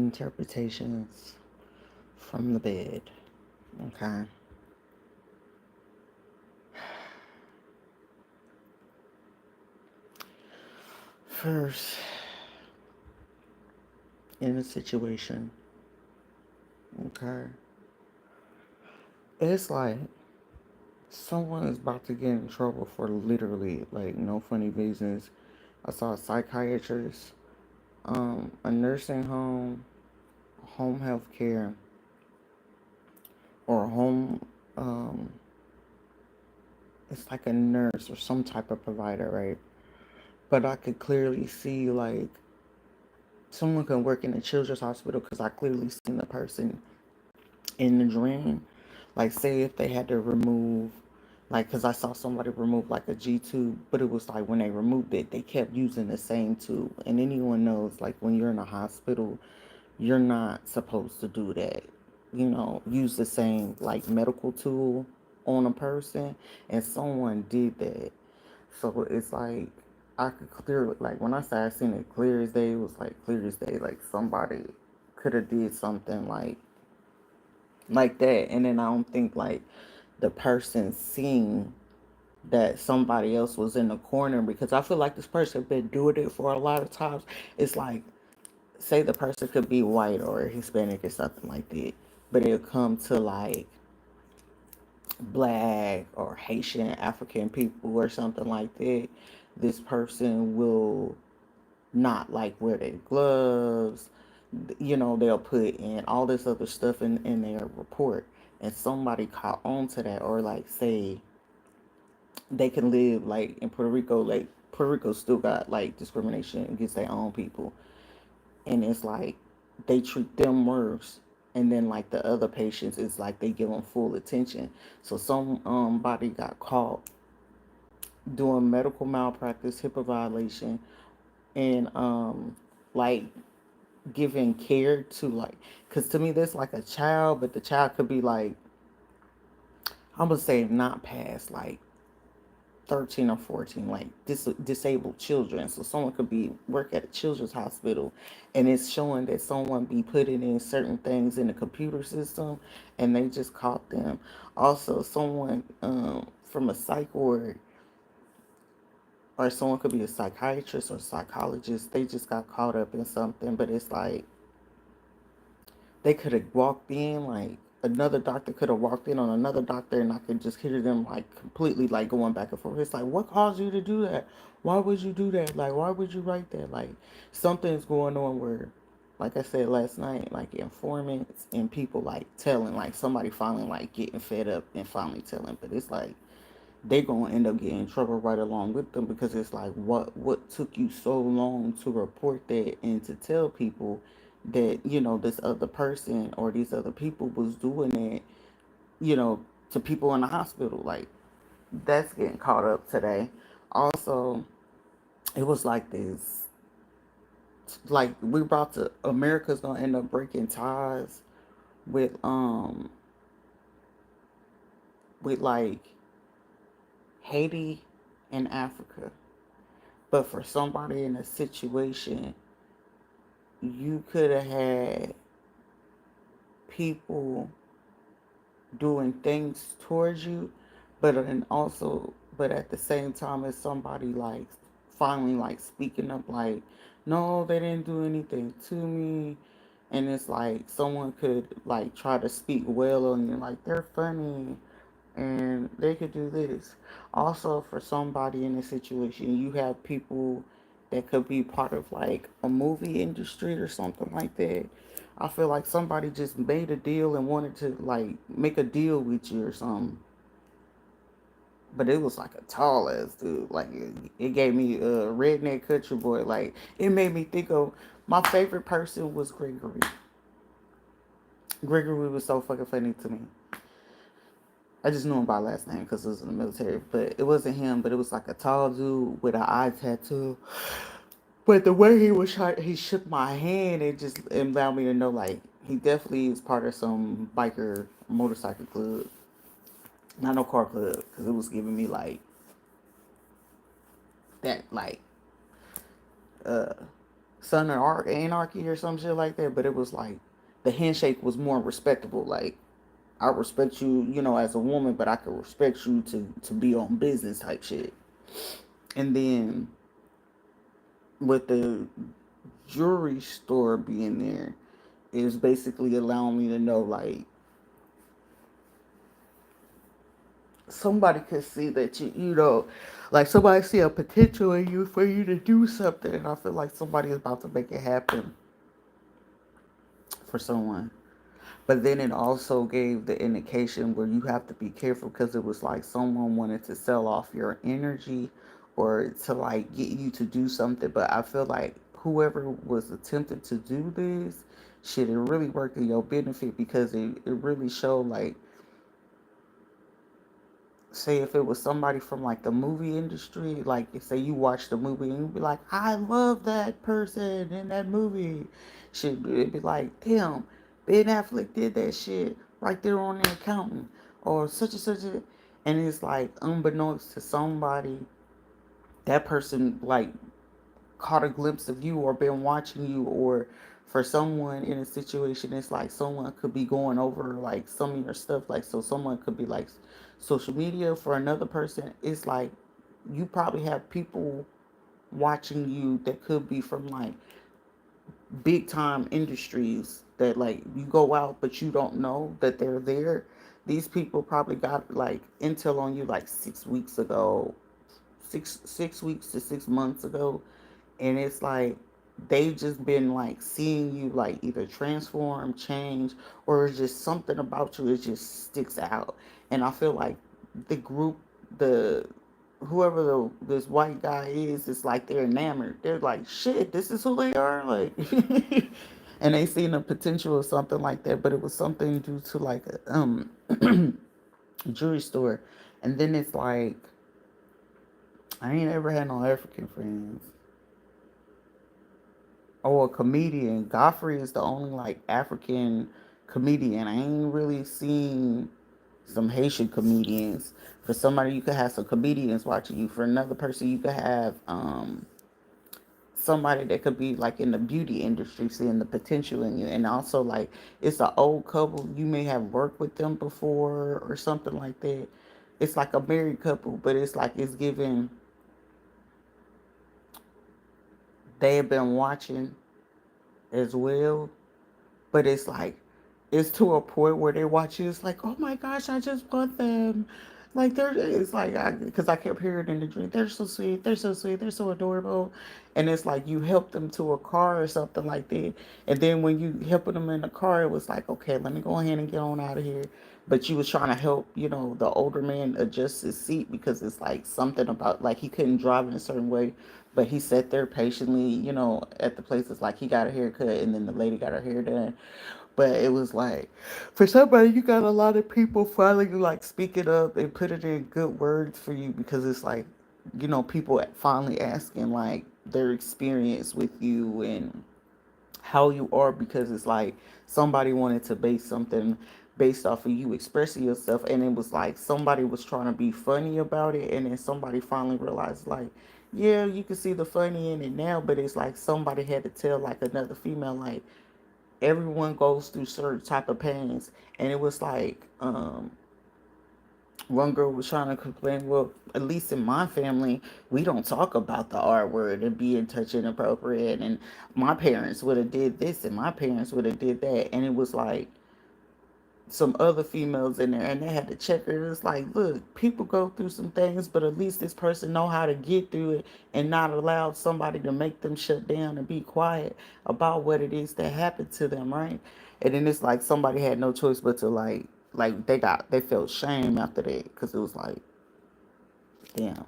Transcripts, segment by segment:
interpretations from the bed. Okay. First, in a situation, okay, it's like someone is about to get in trouble for literally like no funny business. I saw a psychiatrist, a nursing home health care, or home, um, it's like a nurse or some type of provider, right? But I could clearly see like someone can work in a children's hospital because I clearly seen the person in the dream. Like, say if they had to remove, like, because I saw somebody remove like a G tube, but it was like when they removed it, they kept using the same tube. And anyone knows, like, when you're in a hospital, you're not supposed to do that. You know, use the same like medical tool on a person, and someone did that. So it's like I could clearly, like when I say I seen it clear as day, it was like clear as day. Like somebody could have did something like that, and then I don't think like the person seeing that somebody else was in the corner, because I feel like this person been doing it for a lot of times. It's like, say the person could be white or Hispanic or something like that, but it'll come to like black or Haitian African people or something like that. This person will not like wear their gloves. You know, they'll put in all this other stuff in their report, and somebody caught on to that, or like say they can live like in Puerto Rico, like Puerto Rico still got like discrimination against their own people, and it's like they treat them worse, and then like the other patients, it's like they give them full attention. So somebody got caught doing medical malpractice, HIPAA violation, and like giving care to like, because to me that's like a child, but the child could be like, I'm gonna say not past like 13 or 14, like disabled children. So someone could be work at a children's hospital, and it's showing that someone be putting in certain things in the computer system, and they just caught them. Also, someone from a psych ward, or someone could be a psychiatrist or psychologist. They just got caught up in something, but it's like they could have walked in, like another doctor could have walked in on another doctor, and I could just hear them like completely like going back and forth. It's like, what caused you to do that? Why would you do that? Like, why would you write that? Like, something's going on where, like I said last night, like informants and people like telling, like somebody finally like getting fed up and finally telling, but it's like they gonna end up getting in trouble right along with them, because it's like, what took you so long to report that and to tell people that, you know, this other person or these other people was doing that, you know, to people in the hospital. Like, that's getting caught up today. Also, it was like this, like we brought to America's gonna end up breaking ties with like Haiti and Africa. But for somebody in a situation, you could have had people doing things towards you, but at the same time as somebody like finally like speaking up, like, no, they didn't do anything to me. And it's like someone could like try to speak well on you, like they're funny and they could do this. Also, for somebody in a situation, you have people that could be part of like a movie industry or something like that. I feel like somebody just made a deal and wanted to like make a deal with you or something. But it was like a tall ass dude. Like it gave me a redneck country boy. Like it made me think of my favorite person was Gregory. Gregory was so fucking funny to me. I just knew him by last name because it was in the military, but it wasn't him. But it was like a tall dude with an eye tattoo. But the way he shook my hand, it allowed me to know like he definitely is part of some biker motorcycle club, not no car club, because it was giving me like that, like Son of Anarchy or some shit like that. But it was like the handshake was more respectable. Like, I respect you, as a woman, but I could respect you to be on business type shit. And then with the jewelry store being there, is basically allowing me to know, like, somebody could see that like somebody see a potential in you for you to do something, and I feel like somebody is about to make it happen for someone. But then it also gave the indication where you have to be careful, because it was like someone wanted to sell off your energy or to like get you to do something. But I feel like whoever was attempting to do this shit, it really worked in your benefit, because it really showed like, say if it was somebody from like the movie industry, like if say you watch the movie and you be like, I love that person in that movie, shit, it'd be like, damn, Ben Affleck did that shit right there on the accountant or such and such and it's like unbeknownst to somebody, that person like caught a glimpse of you or been watching you, or for someone in a situation, it's like someone could be going over like some of your stuff, like so someone could be like social media. For another person, it's like you probably have people watching you that could be from like big time industries, that like you go out but you don't know that they're there. These people probably got like intel on you like 6 weeks ago, six weeks to 6 months ago, and it's like they just been like seeing you like either transform, change, or it's just something about you, it just sticks out. And I feel like the group, the whoever this white guy is, it's like they're enamored, they're like, shit, this is who they are, like and they seen the potential of something like that. But it was something due to like a jewelry store. And then it's like, I ain't ever had no African friends. Oh, a comedian. Godfrey is the only like African comedian. I ain't really seen some Haitian comedians. For somebody, you could have some comedians watching you. For another person, you could have somebody that could be like in the beauty industry, seeing the potential in you. And also like it's an old couple. You may have worked with them before or something like that. It's like a married couple, but it's like it's given, they have been watching as well. But it's like, it's to a point where they watch you. It's like, oh my gosh, I just want them. Like it's like, because I kept hearing in the dream, they're so sweet, they're so sweet, they're so adorable, and it's like you help them to a car or something like that, and then when you helping them in the car, it was like, okay, let me go ahead and get on out of here. But you was trying to help, the older man adjust his seat, because it's like something about like he couldn't drive in a certain way, but he sat there patiently, at the places like he got a haircut and then the lady got her hair done. But it was like, for somebody, you got a lot of people finally like speaking up and putting in good words for you, because it's like, people finally asking like their experience with you and how you are, because it's like somebody wanted to base something based off of you expressing yourself, and it was like somebody was trying to be funny about it, and then somebody finally realized like, yeah, you can see the funny in it now, but it's like somebody had to tell like another female like, everyone goes through certain type of pains. And it was like, one girl was trying to complain, well, at least in my family, we don't talk about the R word and being touch inappropriate, and my parents would have did this and my parents would have did that. And it was like some other females in there, and they had to check her. It's like, look, people go through some things, but at least this person know how to get through it and not allow somebody to make them shut down and be quiet about what it is that happened to them, right? And then it's like somebody had no choice but to like they felt shame after that, because it was like, damn,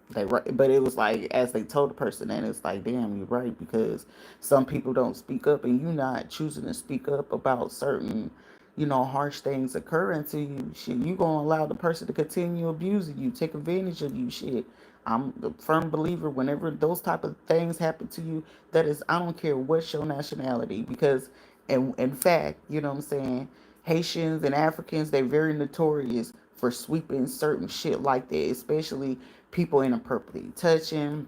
they right. But it was like, as they told the person, and it's like, damn, you're right, because some people don't speak up, and you not choosing to speak up about certain, harsh things occurring to you. Shit, you gonna allow the person to continue abusing you, take advantage of you. Shit, I'm a firm believer. Whenever those type of things happen to you, that is, I don't care what's your nationality, because, in fact, you know what I'm saying. Haitians and Africans, they're very notorious for sweeping certain shit like that, especially people inappropriately touching,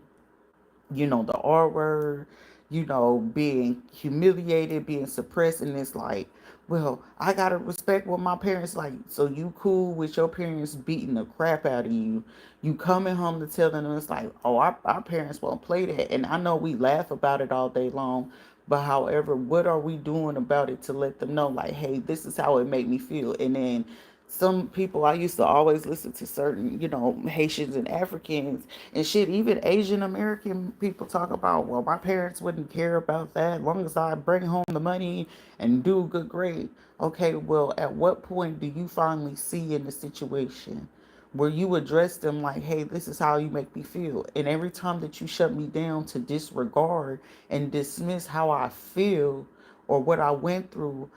the R word, being humiliated, being suppressed, and it's like, well, I gotta respect what my parents like. So you cool with your parents beating the crap out of you? You coming home to tell them it's like, oh, our parents won't play that. And I know we laugh about it all day long, but however, what are we doing about it to let them know, like, hey, this is how it made me feel? And then some people, I used to always listen to certain, Haitians and Africans and shit, even Asian American people talk about, well, my parents wouldn't care about that as long as I bring home the money and do a good grade. Okay, well, at what point do you finally see in the situation where you address them like, hey, this is how you make me feel? And every time that you shut me down to disregard and dismiss how I feel or what I went through,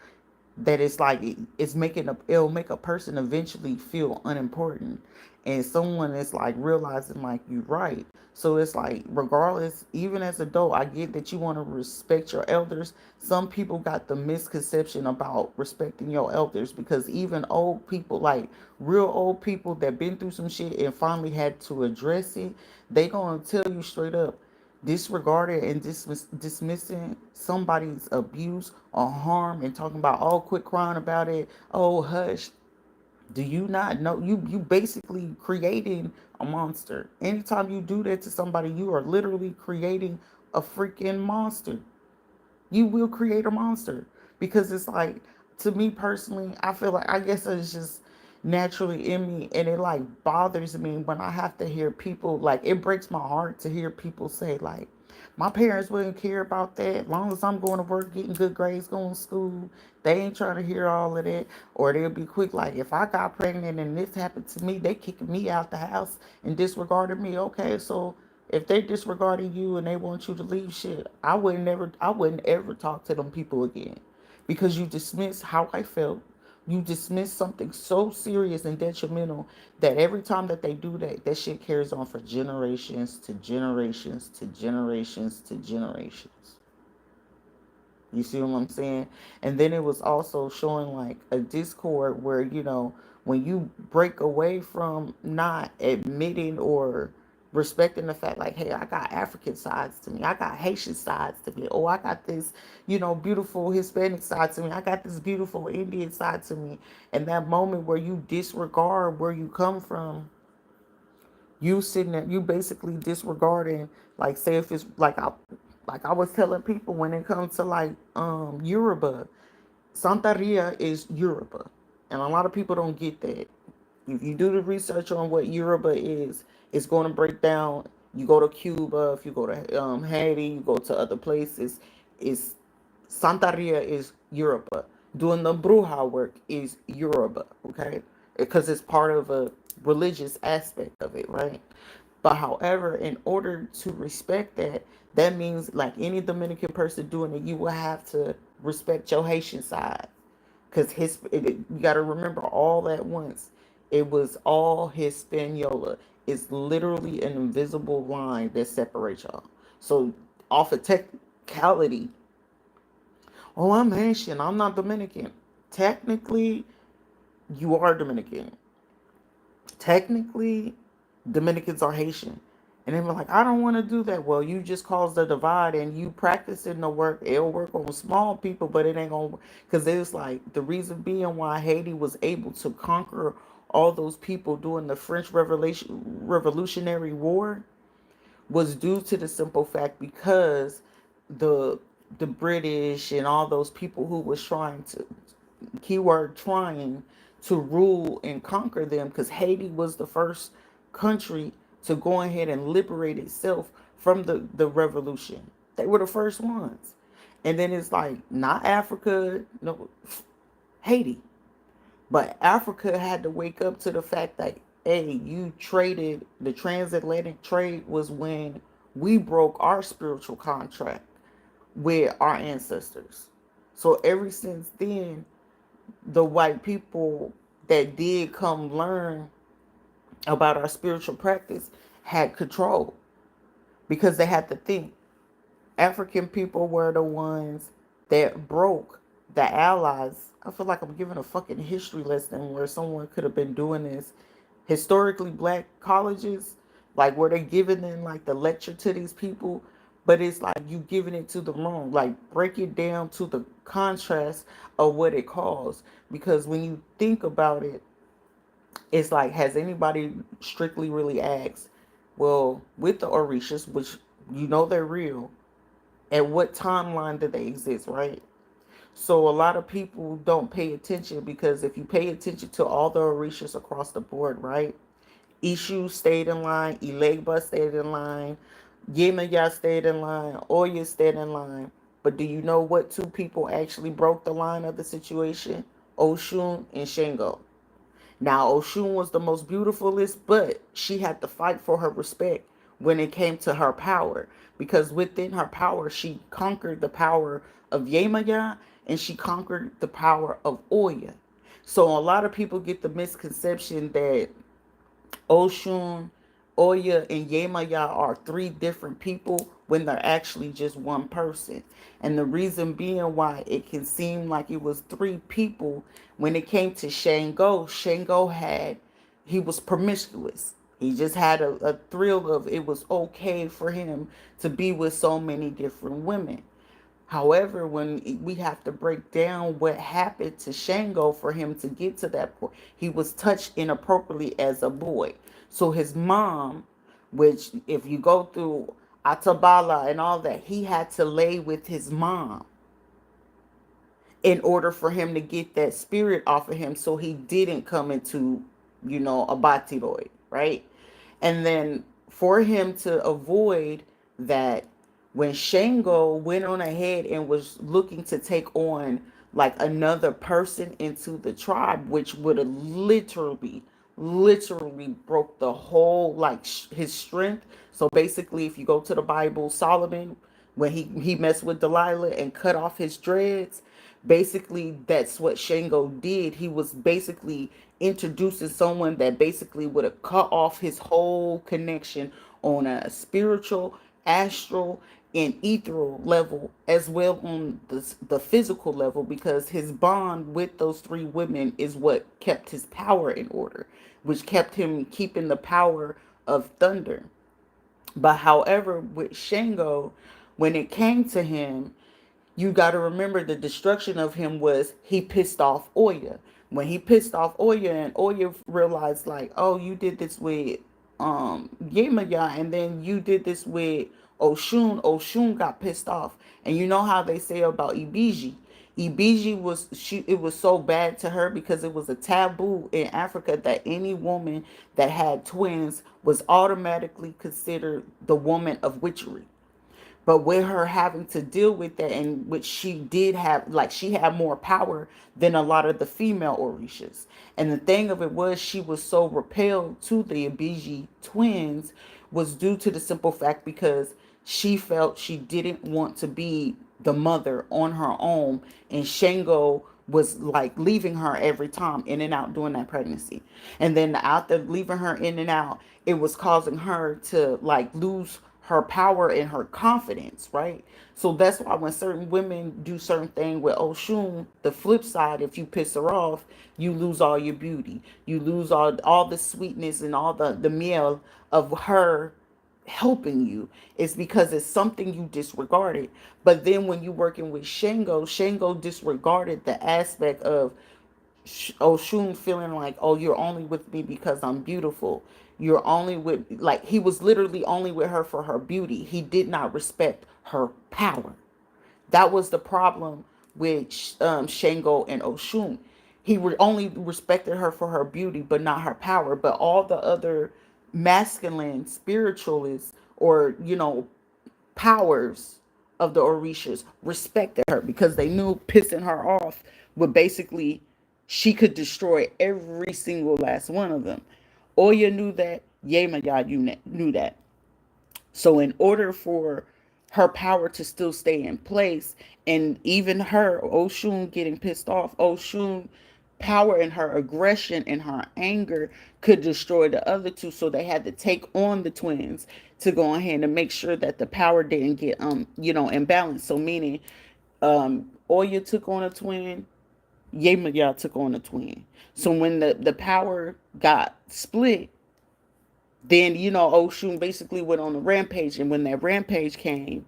that it's like it'll make a person eventually feel unimportant, and someone is like realizing like you're right. So it's like, regardless, even as adult, I get that you want to respect your elders. Some people got the misconception about respecting your elders, because even old people, like real old people that been through some shit and finally had to address it, they gonna tell you straight up, disregarding and dismissing somebody's abuse or harm and talking about, oh, quit crying about it, oh, hush. Do you not know you basically creating a monster? Anytime you do that to somebody, you are literally creating a freaking monster. You will create a monster, because it's like, to me personally, I feel like, I guess it's just naturally in me, and it like bothers me when I have to hear people, like, it breaks my heart to hear people say like, my parents wouldn't care about that as long as I'm going to work, getting good grades, going to school. They ain't trying to hear all of that. Or they'll be quick like, if I got pregnant and this happened to me, they kicking me out the house and disregarded me. Okay, so if they disregarding you and they want you to leave, shit, I wouldn't ever talk to them people again, because you dismiss how I felt. You dismiss something so serious and detrimental, that every time that they do that, that shit carries on for generations to generations to generations to generations. You see what I'm saying? And then it was also showing like a discord where, when you break away from not admitting or respecting the fact, like, hey, I got African sides to me, I got Haitian sides to me, oh, I got this, beautiful Hispanic side to me, I got this beautiful Indian side to me. And that moment where you disregard where you come from, you sitting there, you basically disregarding, like, say if it's like I was telling people, when it comes to like Yoruba, Santeria is Yoruba, and a lot of people don't get that. If you do the research on what Yoruba is, it's going to break down. You go to Cuba, if you go to Haiti, you go to other places, is Santeria is Yoruba. Doing the bruja work is Yoruba, okay? Because it's part of a religious aspect of it, right? But however, in order to respect that, that means like any Dominican person doing it, you will have to respect your Haitian side. Because you got to remember, all at once, it was all Hispaniola. It's literally an invisible line that separates y'all. So, off of technicality, oh, I'm Haitian, I'm not Dominican. Technically, you are Dominican. Technically, Dominicans are Haitian. And they were like, I don't want to do that. Well, you just caused the divide, and you practicing the work. It'll work on small people, but it ain't going to. Because it's like, the reason being why Haiti was able to conquer all those people during the French Revolutionary War was due to the simple fact, because the the British and all those people who was trying to, keyword trying, to rule and conquer them, because Haiti was the first country to go ahead and liberate itself from the revolution. They were the first ones. And then it's like, not Africa, no, Haiti. But Africa had to wake up to the fact that, hey, you traded, the transatlantic trade was when we broke our spiritual contract with our ancestors. So ever since then, the white people that did come learn about our spiritual practice had control, because they had to think. African people were the ones that broke the allies. I feel like I'm giving a fucking history lesson where someone could have been doing this. Historically black colleges, like, where they giving them like the lecture to these people, but it's like you giving it to the wrong. Like break it down to the contrast of what it caused. Because when you think about it, it's like, has anybody strictly really asked, well, with the Orishas, which you know they're real, at what timeline do they exist, right? So a lot of people don't pay attention, because if you pay attention to all the Orishas across the board, right? Ishu stayed in line, Elegba stayed in line, Yemaya stayed in line, Oya stayed in line. But do you know what two people actually broke the line of the situation? Oshun and Shango. Now, Oshun was the most beautifulest, but she had to fight for her respect when it came to her power. Because within her power, she conquered the power of Yemaya and she conquered the power of Oya. So a lot of people get the misconception that Oshun, Oya, and Yemaya are three different people when they're actually just one person. And the reason being why it can seem like it was three people, when it came to Shango, he was promiscuous. He just had a thrill of it was okay for him to be with so many different women. However, when we have to break down what happened to Shango for him to get to that point, he was touched inappropriately as a boy. So his mom, which if you go through Atabala and all that, he had to lay with his mom in order for him to get that spirit off of him so he didn't come into, a batiroid, right? And then for him to avoid that, when Shango went on ahead and was looking to take on like another person into the tribe, which would have literally broke the whole like his strength. So basically, if you go to the Bible, Solomon, when he messed with Delilah and cut off his dreads, basically that's what Shango did. He was basically introducing someone that basically would have cut off his whole connection on a spiritual, astral, and ethereal level, as well on the physical level, because his bond with those three women is what kept his power in order, which kept him keeping the power of thunder. But however, with Shango, when it came to him, you got to remember the destruction of him was he pissed off Oya. When he pissed off Oya and Oya realized like, oh, you did this with Yemaya, and then you did this with Oshun got pissed off. And you know how they say about Ibiji. Ibiji was it was so bad to her because it was a taboo in Africa that any woman that had twins was automatically considered the woman of witchery. But with her having to deal with that, and which she did have, like she had more power than a lot of the female Orishas. And the thing of it was, she was so repelled to the Abiji twins was due to the simple fact because she felt she didn't want to be the mother on her own, and Shango was like leaving her every time in and out during that pregnancy. And then after leaving her in and out, it was causing her to like lose her power and her confidence, right? So that's why when certain women do certain thing with Oshun, the flip side, if you piss her off, you lose all your beauty. You lose all the sweetness and all the meal of her helping you. It's because it's something you disregarded. But then when you're working with Shango disregarded the aspect of Oshun feeling like, oh, you're only with me because I'm beautiful. You're only with, like, he was literally only with her for her beauty. He did not respect her power. That was the problem with Shango and Oshun. Only respected her for her beauty, but not her power. But all the other masculine spiritualists or, powers of the Orishas respected her because they knew pissing her off would basically, she could destroy every single last one of them. Oya knew that, Yemaya knew that. So in order for her power to still stay in place, and even her, Oshun getting pissed off, Oshun power and her aggression and her anger could destroy the other two. So they had to take on the twins to go ahead and make sure that the power didn't get imbalanced. So meaning Oya took on a twin, Yemaya took on a twin. So when the power got split, Then, Oshun basically went on a rampage. And when that rampage came,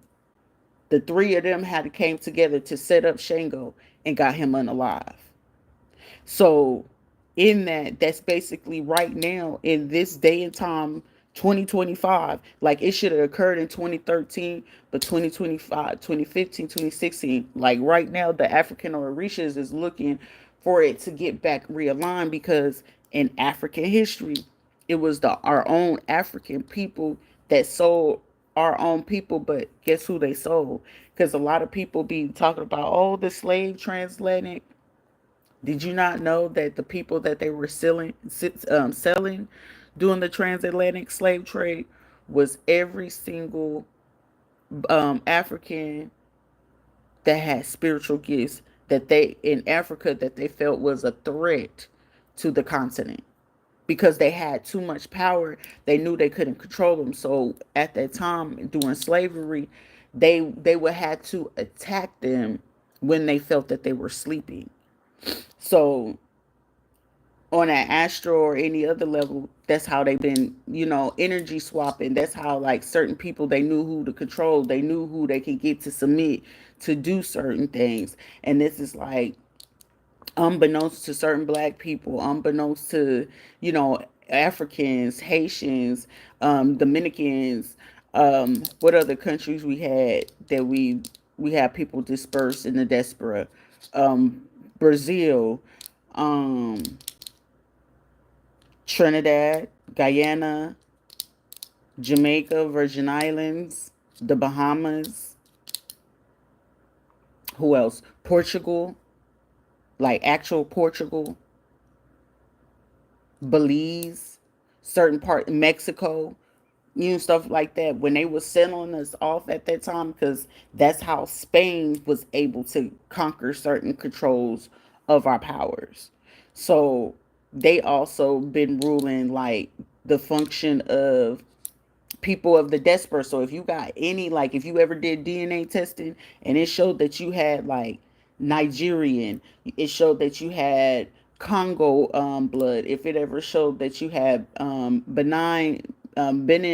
the three of them had came together to set up Shango and got him unalive. So in that's basically right now in this day and time, 2025, like it should have occurred in 2013, but 2025, 2015, 2016, like right now the African Orishas is looking for it to get back realigned, because in African history, it was our own African people that sold our own people. But guess who they sold? Because a lot of people be talking about, oh, the slave transatlantic. Did you not know that the people that they were selling during the transatlantic slave trade was every single African that had spiritual gifts, that they in Africa, that they felt was a threat to the continent, because they had too much power. They knew they couldn't control them. So at that time during slavery, they would have to attack them when they felt that they were sleeping. So on an astral or any other level, that's how they've been, energy swapping. That's how, like, certain people, they knew who to control, they knew who they could get to submit to do certain things. And this is like unbeknownst to certain black people, unbeknownst to, Africans, Haitians, Dominicans, what other countries we had that we had people dispersed in the diaspora, Brazil, um Trinidad, Guyana, Jamaica, Virgin Islands, the Bahamas. Who else? Portugal, like actual Portugal, Belize, certain part Mexico, stuff like that. When they were selling us off at that time, because that's how Spain was able to conquer certain controls of our powers. So they also been ruling like the function of people of the desperate. So if you got any, like, if you ever did DNA testing and it showed that you had like Nigerian, it showed that you had Congo blood. If it ever showed that you had Benin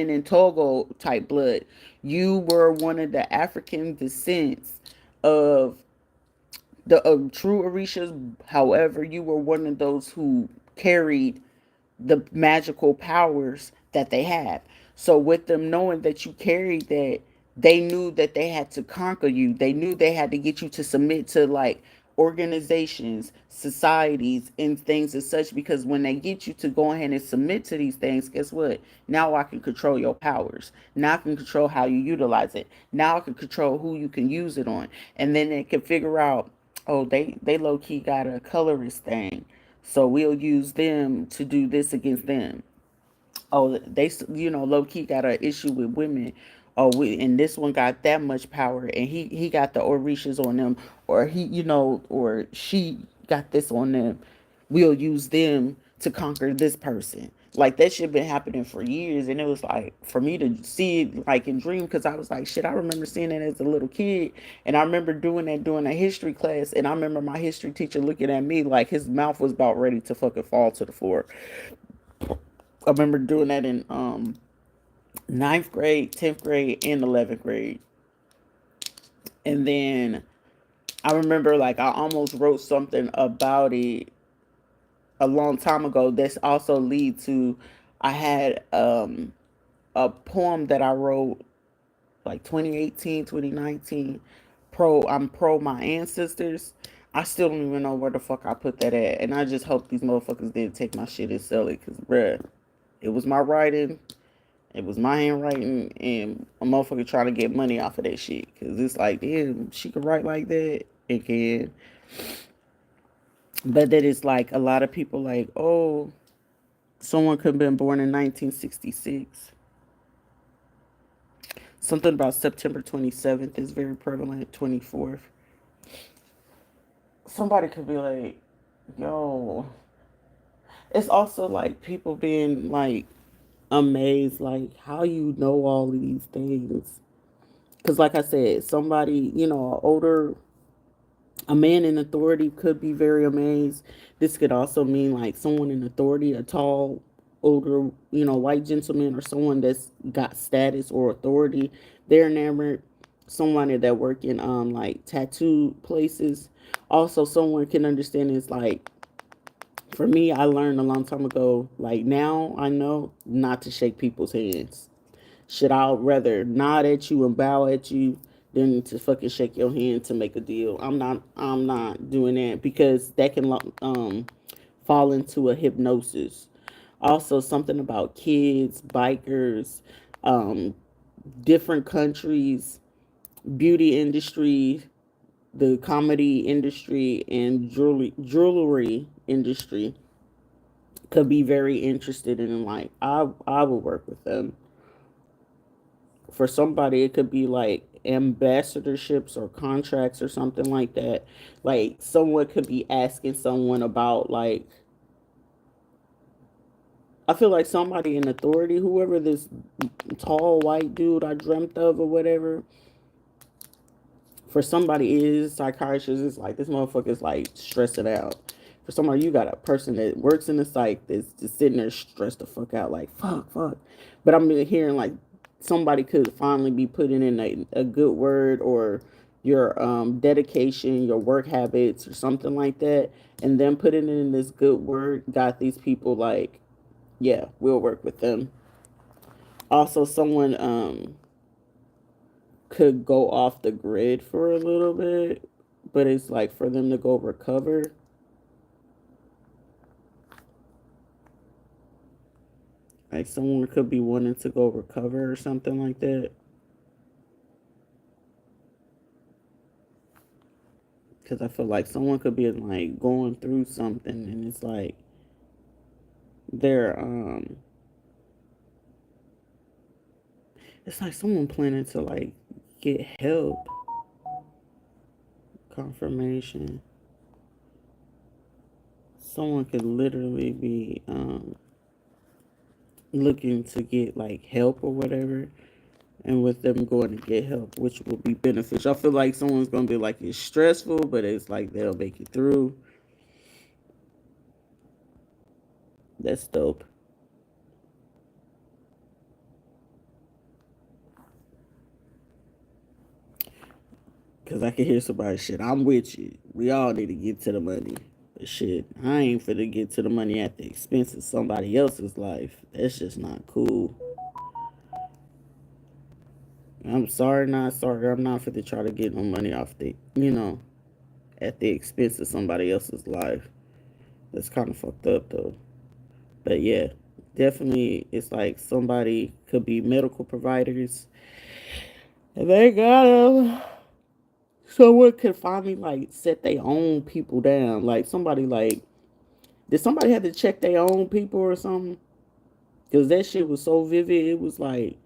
and Togo type blood, you were one of the African descents of the true Orishas. However, you were one of those who carried the magical powers that they have. So with them knowing that you carried that, they knew that they had to conquer you. They knew they had to get you to submit to like organizations, societies, and things as such. Because when they get you to go ahead and submit to these things, guess what? Now I can control your powers. Now I can control how you utilize it. Now I can control who you can use it on. And then they can figure out, oh, they low key got a colorist thing, so we'll use them to do this against them. Oh, they, low key got an issue with women. Oh, and this one got that much power, and he got the Orishas on them, or he, or she got this on them. We'll use them to conquer this person. Like that shit been happening for years, and it was like for me to see it like in dream, because I was like, shit. I remember seeing it as a little kid, and I remember doing that during a history class, and I remember my history teacher looking at me like his mouth was about ready to fucking fall to the floor. I remember doing that in ninth grade, 10th grade, and 11th grade. And then I remember like I almost wrote something about it a long time ago. This also lead to, I had a poem that I wrote like 2018, 2019. I'm pro my ancestors. I still don't even know where the fuck I put that at. And I just hope these motherfuckers didn't take my shit and sell it. Cause bruh, it was my writing. It was my handwriting, and a motherfucker trying to get money off of that shit. Cause it's like, damn, she could write like that. It can. But that is like a lot of people like, oh, someone could have been born in 1966. Something about September 27th is very prevalent. 24th. Somebody could be like, yo. It's also like people being like amazed, like how you know all these things. Because, like I said, somebody, older, a man in authority could be very amazed. This could also mean like someone in authority, a tall, older, white gentleman or someone that's got status or authority. They're enamored. Someone that work in like tattoo places. Also, someone can understand is like, for me, I learned a long time ago. Like now, I know not to shake people's hands. Should I rather nod at you and bow at you than to fucking shake your hand to make a deal? I'm not doing that because that can fall into a hypnosis. Also, something about kids, bikers, um, different countries, beauty industry, the comedy industry, and jewelry industry could be very interested in. Like, I will work with them. For somebody, it could be like ambassadorships or contracts or something like that. Like, someone could be asking someone about, like, I feel like somebody in authority, whoever this tall white dude I dreamt of or whatever, for somebody is psychiatrist, it's like this motherfucker's like stressing out. For somebody, you got a person that works in the psych that's just sitting there stressed the fuck out, like fuck. But I'm hearing like somebody could finally be putting in a good word, or your dedication, your work habits, or something like that, and then putting in this good word got these people like, yeah, we'll work with them. Also, someone could go off the grid for a little bit, but it's like for them to go recover. Like someone could be wanting to go recover or something like that. Because I feel like someone could be like going through something, and it's like they're it's like someone planning to like get help. Confirmation. Someone could literally be looking to get like help or whatever, and with them going to get help, which will be beneficial. I feel like someone's gonna be like, it's stressful, but it's like they'll make it through. That's dope. Cause I can hear somebody, shit, I'm with you. We all need to get to the money. But shit, I ain't finna get to the money at the expense of somebody else's life. That's just not cool. I'm sorry, not sorry. I'm not finna try to get no money off at the expense of somebody else's life. That's kind of fucked up though. But yeah, definitely, it's like somebody could be medical providers, and they got them. Someone could finally like set their own people down. Like somebody like, did somebody have to check their own people or something? Because that shit was so vivid. It was like,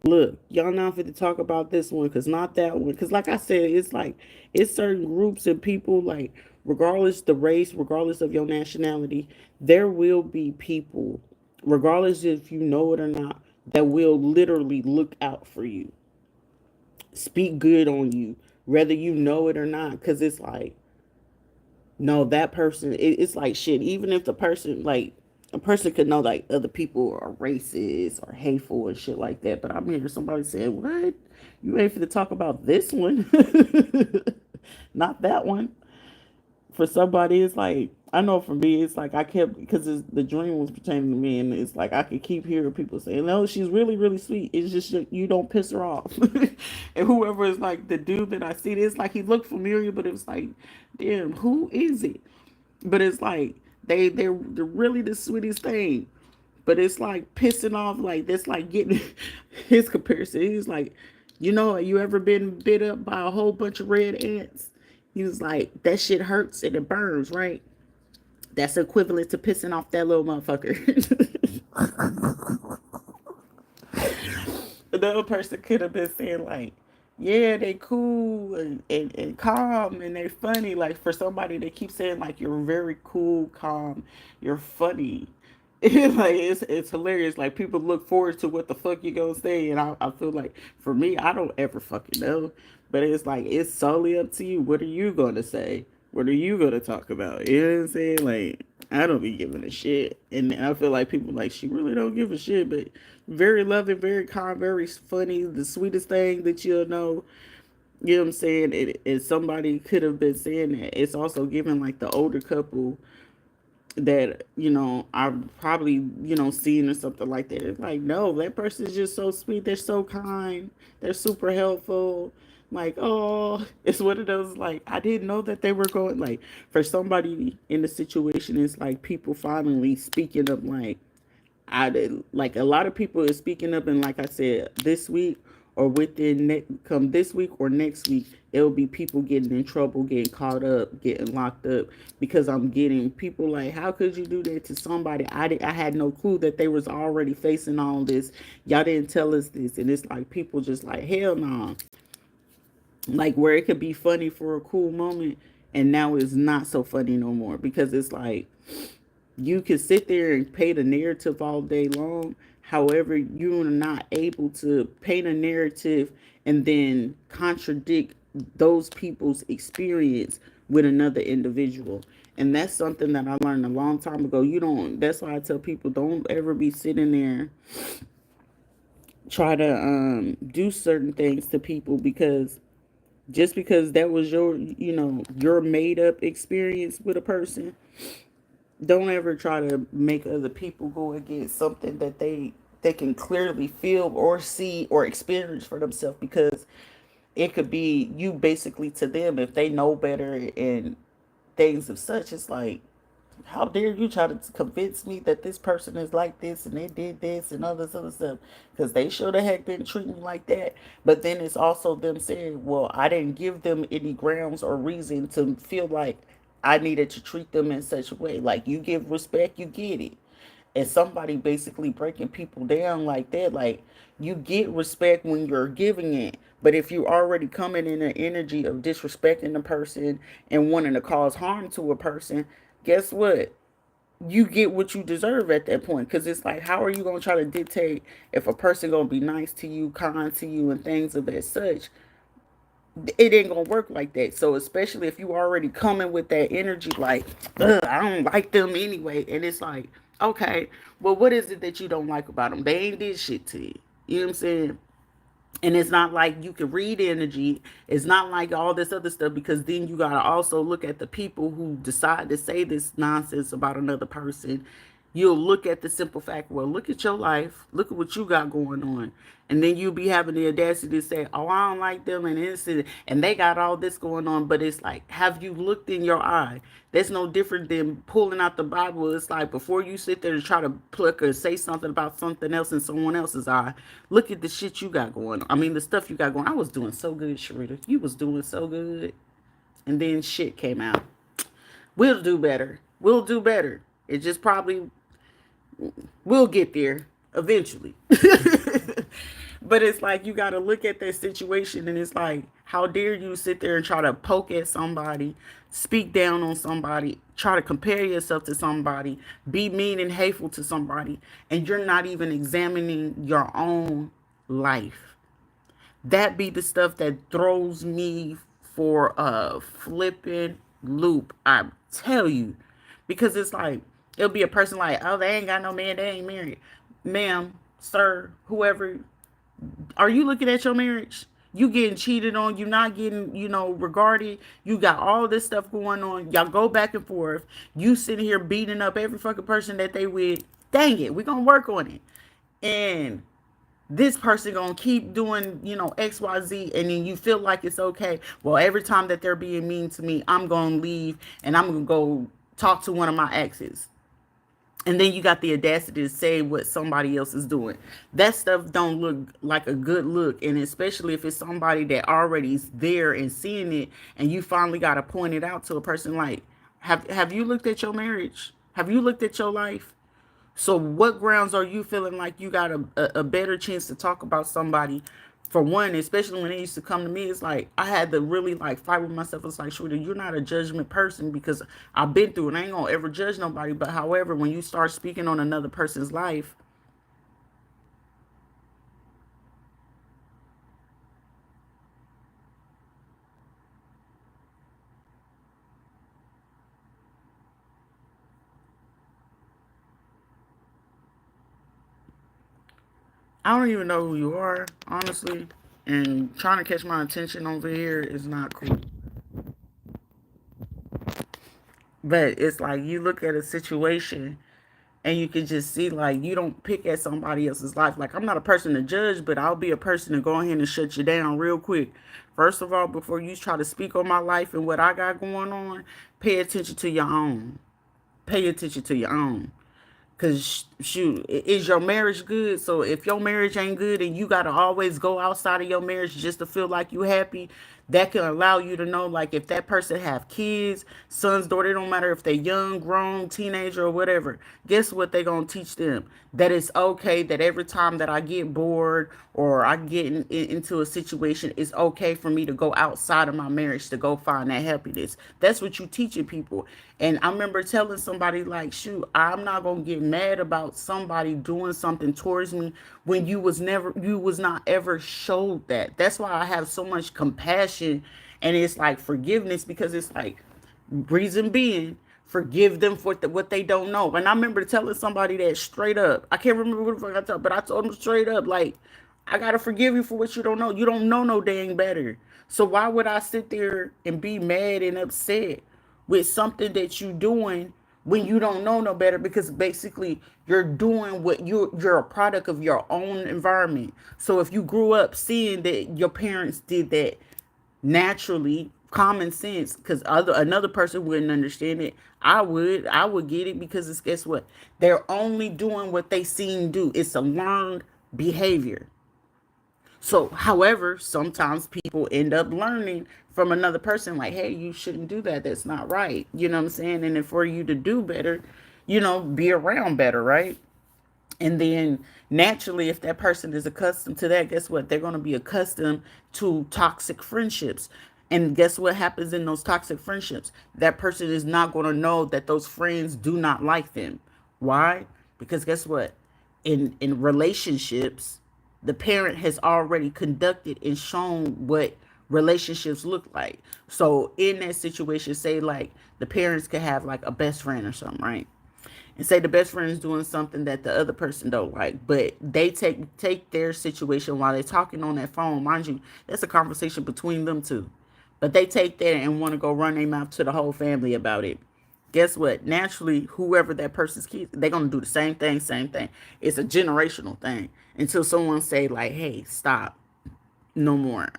look, y'all not fit to talk about this one, because not that one. Because like I said, it's like it's certain groups of people, like regardless the race, regardless of your nationality, there will be people, regardless if you know it or not, that will literally look out for you, speak good on you, whether you know it or not. Because it's like, no, that person, it's like shit. Even if the person, like, a person could know like other people are racist or hateful and shit like that, but I'm hearing somebody saying, "What? You ain't for to talk about this one, not that one." For somebody, it's like, I know for me, it's like I kept, because the dream was pertaining to me, and it's like I could keep hearing people saying, "No, she's really really sweet. It's just that you don't piss her off." And whoever is like the dude that I see, it's like he looked familiar, but it was like, damn, who is it? But it's like they're really the sweetest thing. But it's like pissing off, like that's like getting his comparison. He's like, you ever been bit up by a whole bunch of red ants? He was like, that shit hurts and it burns, right? That's equivalent to pissing off that little motherfucker. Another person could have been saying like, yeah, they cool and calm and they funny. Like for somebody that keeps saying like, you're very cool, calm, you're funny. Like it's hilarious. Like people look forward to what the fuck you gonna say, and I feel like for me, I don't ever fucking know. But it's like it's solely up to you. What are you gonna say? What are you gonna talk about? You know what I'm saying? Like I don't be giving a shit. And I feel like people like, she really don't give a shit, but very loving, very kind, very funny, the sweetest thing that you'll know. You know what I'm saying? Somebody could have been saying that. It's also giving like the older couple that, I've probably, seen or something like that. It's like, no, that person's just so sweet. They're so kind. They're super helpful. Like, oh, it's one of those, like, I didn't know that they were going, like, for somebody in the situation, it's like people finally speaking up, like, I did, like a lot of people is speaking up, and like I said, this week or come this week or next week, it'll be people getting in trouble, getting caught up, getting locked up because I'm getting people like, how could you do that to somebody? I had no clue that they was already facing all this. Y'all didn't tell us this, and it's like people just like, hell no. Nah. Like where it could be funny for a cool moment, and now it's not so funny no more because it's like you can sit there and paint a narrative all day long. However, you're not able to paint a narrative and then contradict those people's experience with another individual. And that's something that I learned a long time ago. That's why I tell people, don't ever be sitting there try to do certain things to people, because just because that was your made up experience with a person, don't ever try to make other people go against something that they can clearly feel or see or experience for themselves, because it could be you basically to them if they know better and things of such. It's like, how dare you try to convince me that this person is like this and they did this and all this other stuff, because they sure the heck didn't treat me like that. But then it's also them saying, well, I didn't give them any grounds or reason to feel like I needed to treat them in such a way. Like, you give respect, you get it. And somebody basically breaking people down like that, like, you get respect when you're giving it. But if you already coming in an energy of disrespecting a person and wanting to cause harm to a person, guess what? You get what you deserve at that point. Because it's like, how are you going to try to dictate if a person going to be nice to you, kind to you, and things of that such? It ain't gonna work like that. So especially if you already coming with that energy, like, I don't like them anyway, and it's like, okay, well, what is it that you don't like about them? They ain't did shit to you. You know what I'm saying? And it's not like you can read energy. It's not like all this other stuff, because then you gotta also look at the people who decide to say this nonsense about another person. You'll look at the simple fact, well, look at your life, look at what you got going on. And then you'll be having the audacity to say, oh, I don't like them and this and they got all this going on. But it's like, have you looked in your eye? That's no different than pulling out the Bible. It's like, before you sit there and try to pluck or say something about something else in someone else's eye, look at the shit you got going on. I mean, the stuff you got going on. I was doing so good, Sharita. You was doing so good. And then shit came out. We'll do better. We'll do better. It just probably, we'll get there eventually. But it's like, you got to look at that situation, and it's like, how dare you sit there and try to poke at somebody, speak down on somebody, try to compare yourself to somebody, be mean and hateful to somebody, and you're not even examining your own life. That be the stuff that throws me for a flipping loop, I tell you. Because it's like, it'll be a person like, oh, they ain't got no man, they ain't married. Ma'am, sir, whoever, are you looking at your marriage? You getting cheated on, you not getting, regarded. You got all this stuff going on. Y'all go back and forth. You sitting here beating up every fucking person that they with. Dang it, we gonna work on it. And this person gonna keep doing, XYZ, and then you feel like it's okay. Well, every time that they're being mean to me, I'm gonna leave and I'm gonna go talk to one of my exes. And then you got the audacity to say what somebody else is doing. That stuff don't look like a good look. And especially if it's somebody that already is there and seeing it, and you finally got to point it out to a person like, have you looked at your marriage? Have you looked at your life? So what grounds are you feeling like you got a better chance to talk about somebody? For one, especially when it used to come to me, it's like I had to really like fight with myself. It's like, Shorty, you're not a judgment person, because I've been through it. I ain't gonna ever judge nobody. But however, when you start speaking on another person's life, I don't even know who you are, honestly. And trying to catch my attention over here is not cool. But it's like you look at a situation and you can just see like you don't pick at somebody else's life. Like I'm not a person to judge, but I'll be a person to go ahead and shut you down real quick. First of all, before you try to speak on my life and what I got going on, pay attention to your own. Pay attention to your own. Cause shoot, is your marriage good? So if your marriage ain't good and you gotta always go outside of your marriage just to feel like you happy, that can allow you to know like if that person have kids, sons, daughter, it don't matter if they young, grown, teenager or whatever. Guess what they gonna teach them? That it's okay that every time that I get bored or I get into a situation, it's okay for me to go outside of my marriage to go find that happiness. That's what you teaching people. And I remember telling somebody like, shoot, I'm not gonna get mad about somebody doing something towards me when you was not ever showed that. That's why I have so much compassion and it's like forgiveness because it's like reason being forgive them for what they don't know. And I remember telling somebody that straight up. I can't remember what the fuck I told, but I told them straight up, like, I gotta forgive you for what you don't know. You don't know no dang better. So why would I sit there and be mad and upset with something that you doing when you don't know no better? Because basically you're doing what you're a product of your own environment. So if you grew up seeing that your parents did that naturally, common sense, because another person wouldn't understand it. I would get it because it's, guess what, they're only doing what they seen do. It's a learned behavior. So however, sometimes people end up learning from another person like, hey, you shouldn't do that, that's not right, you know what I'm saying? And then for you to do better, be around better, right? And then naturally, if that person is accustomed to that, guess what? They're going to be accustomed to toxic friendships. And guess what happens in those toxic friendships? That person is not going to know that those friends do not like them. Why? Because guess what? In relationships, the parent has already conducted and shown what relationships look like. So in that situation, say like the parents could have like a best friend or something, right? And say the best friend is doing something that the other person don't like, but they take their situation while they're talking on that phone. Mind you, that's a conversation between them two, but they take that and want to go run their mouth to the whole family about it. Guess what? Naturally, whoever that person's kids, they're gonna do the same thing, same thing. It's a generational thing until someone say like, "Hey, stop, no more."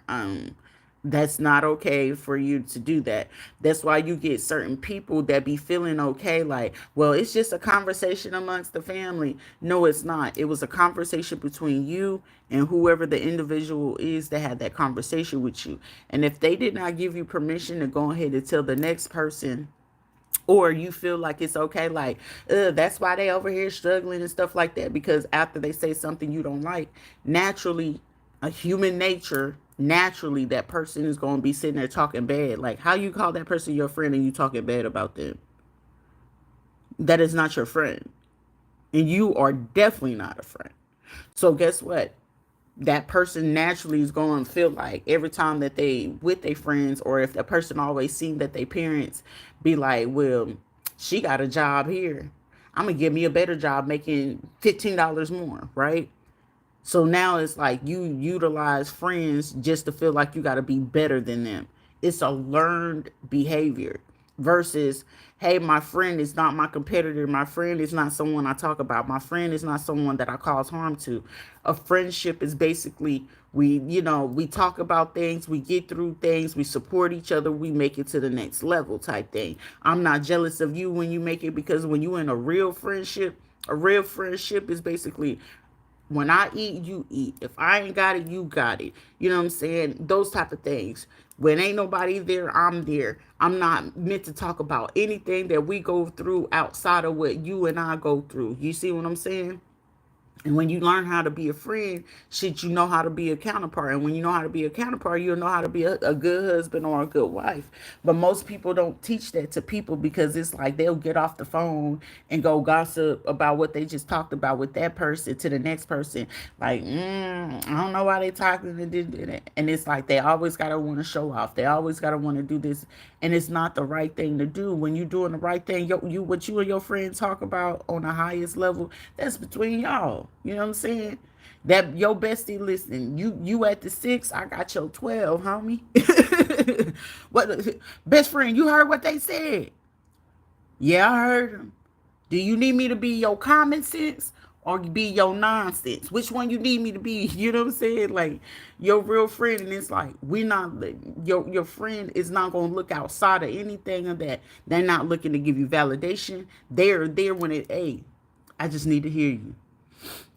That's not okay for you to do that. That's why you get certain people that be feeling okay like, well, it's just a conversation amongst the family. No, it's not. It was a conversation between you and whoever the individual is that had that conversation with you. And if they did not give you permission to go ahead and tell the next person, or you feel like it's okay, like, that's why they over here struggling and stuff like that, because after they say something you don't like, naturally, a human nature, naturally, that person is going to be sitting there talking bad. Like, how you call that person your friend and you talking bad about them? That is not your friend. And you are definitely not a friend. So guess what? That person naturally is going to feel like every time that they with their friends, or if that person always seen that their parents be like, well, she got a job here, I'm gonna give me a better job making $15 more, right? So now it's like you utilize friends just to feel like you got to be better than them. It's a learned behavior versus, hey, my friend is not my competitor. My friend is not someone I talk about. My friend is not someone that I cause harm to. A friendship is basically we talk about things, we get through things, we support each other, we make it to the next level type thing. I'm not jealous of you when you make it, because when you in a real friendship is basically, when I eat, you eat. If I ain't got it, you got it. You know what I'm saying? Those type of things. When ain't nobody there, I'm there. I'm not meant to talk about anything that we go through outside of what you and I go through. You see what I'm saying? And when you learn how to be a friend, shit, you know how to be a counterpart. And when you know how to be a counterpart, you'll know how to be a good husband or a good wife. But most people don't teach that to people, because it's like they'll get off the phone and go gossip about what they just talked about with that person to the next person. Like, I don't know why they talking and did it. And it's like they always got to want to show off. They always got to want to do this. And it's not the right thing to do. When you're doing the right thing, what you and your friend talk about on the highest level, that's between y'all. You know what I'm saying? That your bestie, listen, you at the 6, I got your 12, homie. What, best friend, you heard what they said? Yeah, I heard them. Do you need me to be your common sense or be your nonsense? Which one you need me to be? You know what I'm saying? Like your real friend, and it's like we're not your friend is not gonna look outside of anything of that. They're not looking to give you validation. They're there when it, hey, I just need to hear you.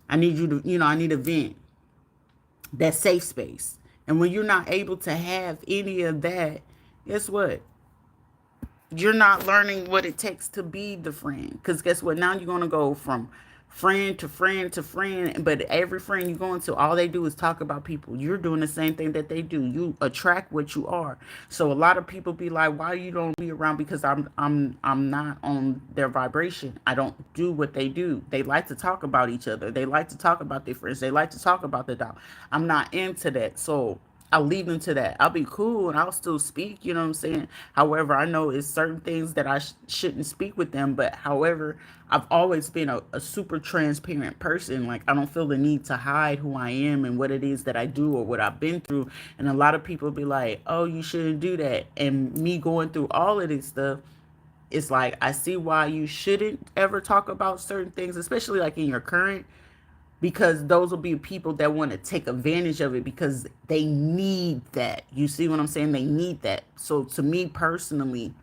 I need you to, I need a vent. That safe space. And when you're not able to have any of that, guess what? You're not learning what it takes to be the friend. Because guess what? Now you're going to go from friend to friend to friend. But every friend you're going to, all they do is talk about people. You're doing the same thing that they do. You attract what you are. So a lot of people be like, why you don't be around? Because I'm not on their vibration. I don't do what they do. They like to talk about each other. They like to talk about their friends. They like to talk about the dog. I'm not into that. So I'll leave them to that. I'll be cool and I'll still speak, you know what I'm saying? However, I know it's certain things that I shouldn't speak with them, but however, I've always been a super transparent person. Like, I don't feel the need to hide who I am and what it is that I do or what I've been through. And a lot of people be like, oh, you shouldn't do that. And me going through all of this stuff, it's like, I see why you shouldn't ever talk about certain things, especially like in your current, because those will be people that want to take advantage of it because they need that. You see what I'm saying? They need that. So to me personally,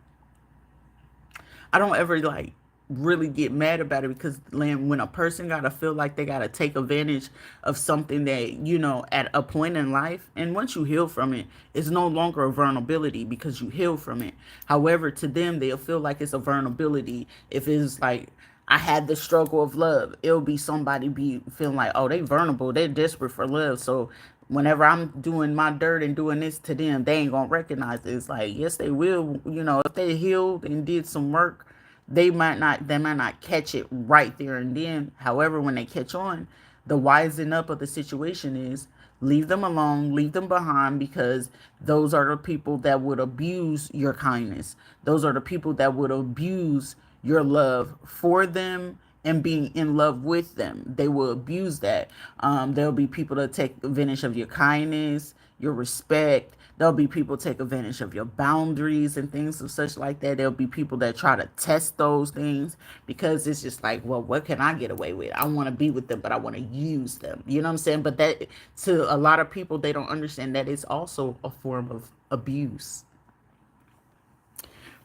I don't ever like really get mad about it because when a person gotta feel like they gotta take advantage of something that at a point in life, and once you heal from it, it's no longer a vulnerability because you heal from it. However, to them, they'll feel like it's a vulnerability if it's like, I had the struggle of love. It'll be somebody be feeling like, oh, they vulnerable, they're desperate for love. So whenever I'm doing my dirt and doing this to them, they ain't gonna recognize it. It's like, yes, they will. If they healed and did some work, they might not catch it right there and then. However, when they catch on, the wising up of the situation is leave them alone, leave them behind, because those are the people that would abuse your kindness. Those are the people that would abuse your love for them and being in love with them. They will abuse that. There'll be people that take advantage of your kindness, your respect. There'll be people take advantage of your boundaries and things of such like that. There'll be people that try to test those things because it's just like, well, what can I get away with? I want to be with them, but I want to use them. You know what I'm saying? But that, to a lot of people, they don't understand that it's also a form of abuse.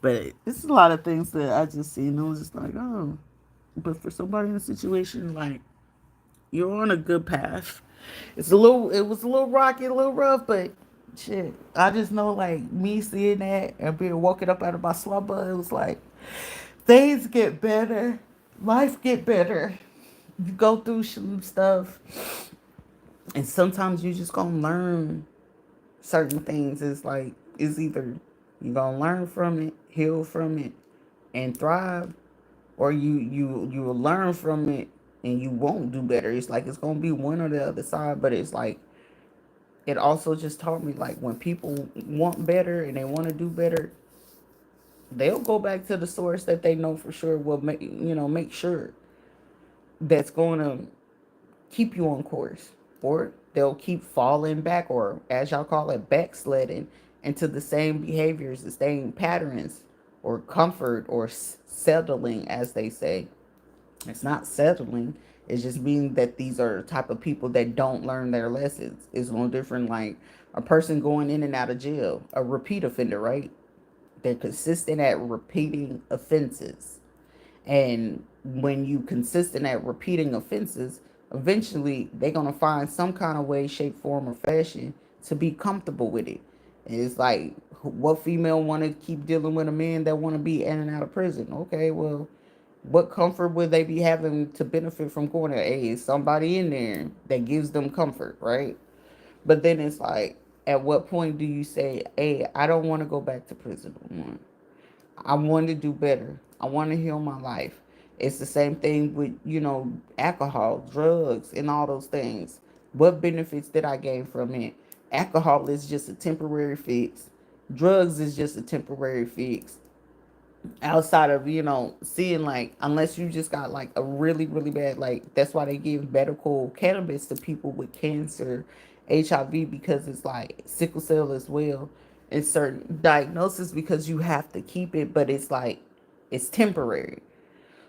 But it's a lot of things that I just see, and I was just like, oh. But for somebody in a situation like, you're on a good path. It was a little rocky, a little rough, but shit. I just know, like, me seeing that and being woken up out of my slumber, it was like, things get better, life get better. You go through some stuff, and sometimes you just gonna learn certain things. It's like, it's either you gonna learn from it, heal from it, and thrive, or you will learn from it and you won't do better. It's like it's gonna be one or the other side. But it's like, it also just taught me, like, when people want better and they want to do better, they'll go back to the source that they know for sure will make sure that's going to keep you on course. Or they'll keep falling back, or as y'all call it, backsliding into the same behaviors, the same patterns, or comfort, or settling, as they say. It's not settling. It's just being that these are the type of people that don't learn their lessons. It's no different like a person going in and out of jail, a repeat offender, right? They're consistent at repeating offenses. And when you consistent at repeating offenses, eventually they're gonna find some kind of way, shape, form, or fashion to be comfortable with it. And it's like, what female want to keep dealing with a man that want to be in and out of prison? Okay, well, what comfort would they be having to benefit from going to? Hey, somebody in there that gives them comfort, right? But then it's like, at what point do you say, hey, I don't want to go back to prison no more. I want to do better. I want to heal my life. It's the same thing with, alcohol, drugs, and all those things. What benefits did I gain from it? Alcohol is just a temporary fix. Drugs is just a temporary fix. outside of, you know, seeing like, unless you just got like a really really bad, like that's why they give medical cannabis to people with cancer, HIV, because it's like sickle cell as well, and certain diagnosis, because you have to keep it, but it's like it's temporary.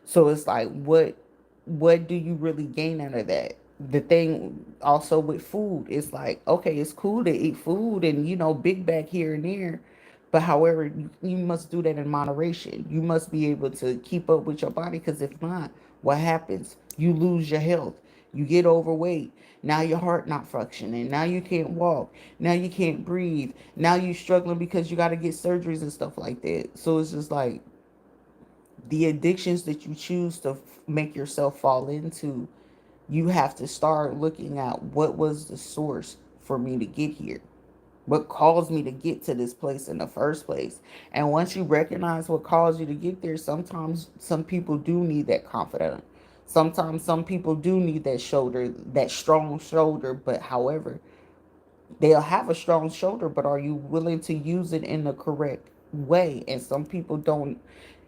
So it's like, what do you really gain out of that? The thing also with food, it's like, okay, it's cool to eat food and, you know, big bag here and there, but however, you must do that in moderation. You must be able to keep up with your body, because if not, what happens? You lose your health. You get overweight. Now your heart not functioning. Now you can't walk. Now you can't breathe. Now you struggling because you got to get surgeries and stuff like that. So it's just like, the addictions that you choose to make yourself fall into, you have to start looking at what was the source for me to get here. What caused me to get to this place in the first place? And once you recognize what caused you to get there, sometimes some people do need that confidant. Sometimes some people do need that shoulder, that strong shoulder. But however, they'll have a strong shoulder, but are you willing to use it in the correct way? And some people don't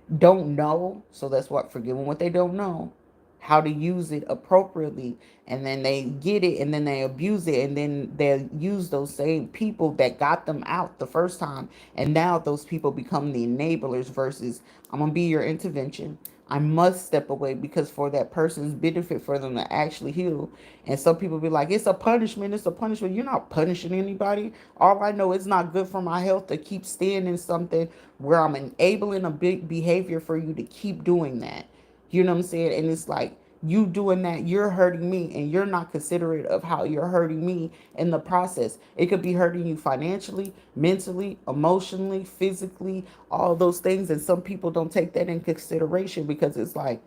know, so that's what, forgiving what they don't know, how to use it appropriately, and then they get it and then they abuse it, and then they use those same people that got them out the first time, and now those people become the enablers, versus, I'm gonna be your intervention. I must step away because for that person's benefit, for them to actually heal. And some people be like, it's a punishment, it's a punishment. You're not punishing anybody. All I know, it's not good for my health to keep staying in something where I'm enabling a big behavior for you to keep doing that. You know what I'm saying? And it's like, you doing that, you're hurting me, and you're not considerate of how you're hurting me in the process. It could be hurting you financially, mentally, emotionally, physically, all those things. And some people don't take that in consideration, because it's like,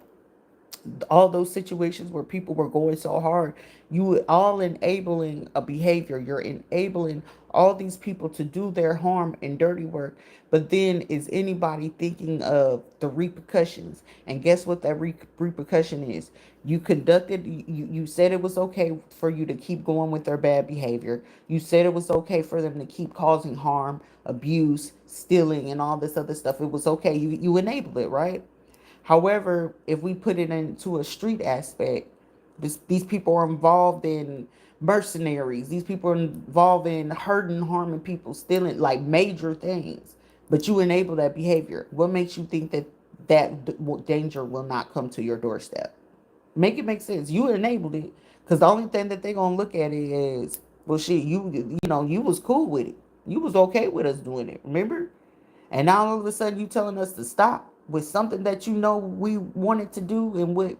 all those situations where people were going so hard, you all enabling a behavior, you're enabling all these people to do their harm and dirty work. But then, is anybody thinking of the repercussions? And guess what that repercussion is? You conducted, you said it was okay for you to keep going with their bad behavior. You said it was okay for them to keep causing harm, abuse, stealing, and all this other stuff. It was okay, you enabled it, right? However, if we put it into a street aspect, these people are involved in mercenaries. These people are involved in hurting, harming people, stealing, like major things. But you enable that behavior. What makes you think that danger will not come to your doorstep? Make it make sense. You enabled it, because the only thing that they're gonna look at it is, well, shit, you know, you was cool with it. You was okay with us doing it. Remember? And now all of a sudden you telling us to stop with something that you know we wanted to do and what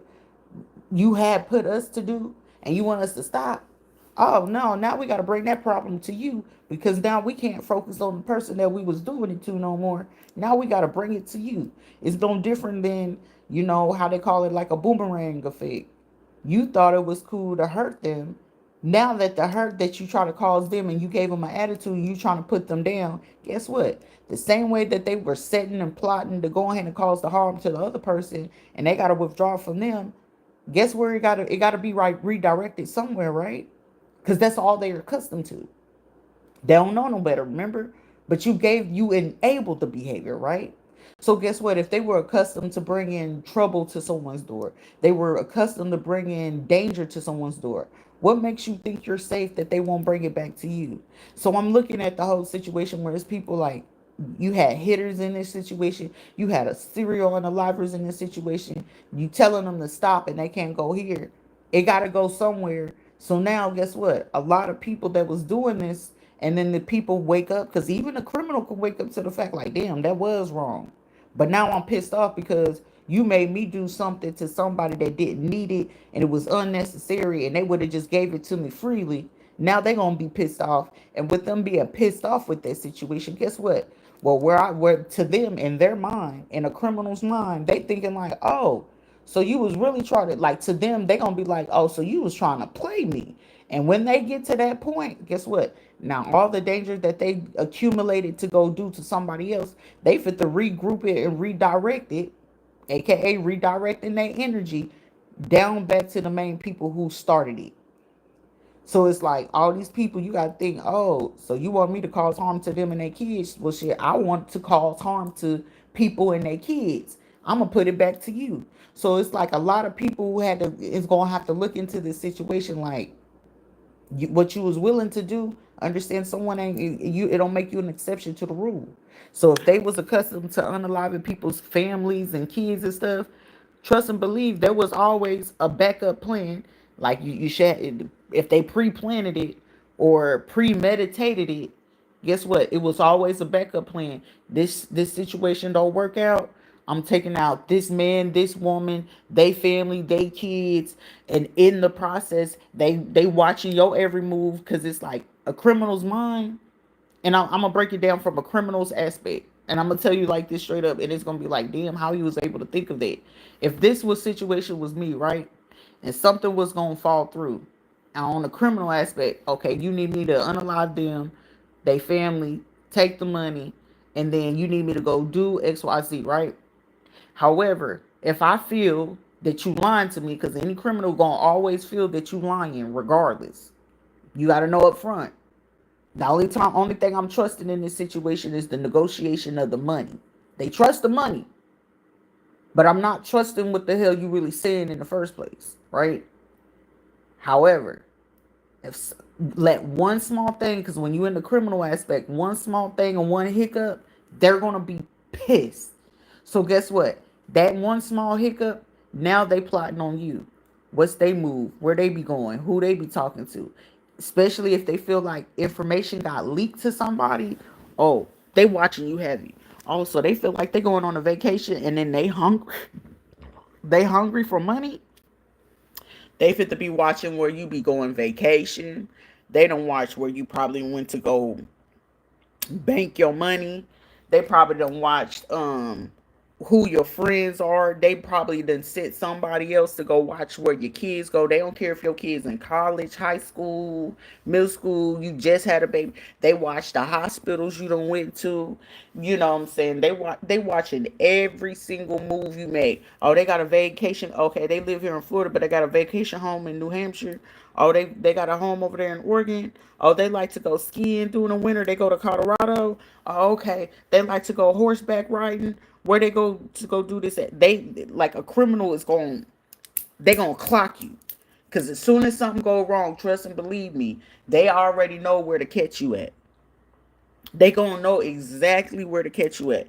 you had put us to do, and you want us to stop. Oh no, now we got to bring that problem to you, because now we can't focus on the person that we was doing it to no more. Now we got to bring it to you. It's no different than, you know, how they call it, like a boomerang effect. You thought it was cool to hurt them. Now that the hurt that you try to cause them, and you gave them an attitude, you trying to put them down. Guess what? The same way that they were setting and plotting to go ahead and cause the harm to the other person, and they got to withdraw from them. Guess where it got to be right redirected somewhere, right? Because that's all they're accustomed to. They don't know no better, remember? But you enabled the behavior, right? So guess what? If they were accustomed to bringing trouble to someone's door, they were accustomed to bringing danger to someone's door. What makes you think you're safe that they won't bring it back to you? So I'm looking at the whole situation where it's people like, you had hitters in this situation, you had a serial unalivers in this situation, you telling them to stop and they can't go here. It got to go somewhere. So now, guess what? A lot of people that was doing this, and then the people wake up, because even a criminal can wake up to the fact, like, damn, that was wrong. But now I'm pissed off because you made me do something to somebody that didn't need it, and it was unnecessary, and they would have just gave it to me freely. Now they're gonna be pissed off, and with them being pissed off with that situation, guess what? Well, where to them, in their mind, in a criminal's mind, they thinking like, oh, so you was really trying to, like, to them, they gonna be like, oh, so you was trying to play me. And when they get to that point, guess what? Now all the danger that they accumulated to go do to somebody else, they fit to regroup it and redirect it, aka redirecting their energy down back to the main people who started it. So it's like, all these people, you gotta think, oh, so you want me to cause harm to them and their kids? Well, shit, I want to cause harm to people and their kids. I'm gonna put it back to you. So it's like a lot of people who had to is gonna have to look into this situation like what you was willing to do. Understand someone ain't you. It don't make you an exception to the rule. So if they was accustomed to unaliving people's families and kids and stuff, trust and believe there was always a backup plan. Like you should, if they pre-planted it or premeditated it, guess what? It was always a backup plan. This situation don't work out. I'm taking out this man, this woman, they family, they kids, and in the process, they watching your every move because it's like a criminal's mind. And I'm gonna break it down from a criminal's aspect, and I'm gonna tell you like this straight up, and it's gonna be like, damn, how he was able to think of that. If this was situation was me, right, and something was gonna fall through, and on the criminal aspect, okay, you need me to unalive them, they family, take the money, and then you need me to go do XYZ, right? However, if I feel that you lying to me, because any criminal gonna always feel that you lying regardless. You gotta know up front. The only thing I'm trusting in this situation is the negotiation of the money. They trust the money, but I'm not trusting what the hell you really saying in the first place, right? However, if let one small thing, because when you in the criminal aspect, one small thing and one hiccup, they're gonna be pissed. So guess what? That one small hiccup, now they plotting on you. What's they move? Where they be going? Who they be talking to? Especially if they feel like information got leaked to somebody. Oh, they watching you heavy. Also, they feel like they going on a vacation and then they hungry. They hungry for money. They fit to be watching where you be going vacation. They don't watch where you probably went to go bank your money. They probably don't watch who your friends are. They probably done sent somebody else to go watch where your kids go. They don't care if your kids in college, high school, middle school, you just had a baby. They watch the hospitals you done went to. You know what I'm saying? They watching every single move you make. Oh, they got a vacation. Okay, they live here in Florida, but they got a vacation home in New Hampshire. Oh, they got a home over there in Oregon. Oh, they like to go skiing during the winter. They go to Colorado. Oh, okay. They like to go horseback riding. Where they go to go do this at? They like a criminal is going. They gonna clock you, cause as soon as something go wrong, trust and believe me, they already know where to catch you at. They gonna know exactly where to catch you at.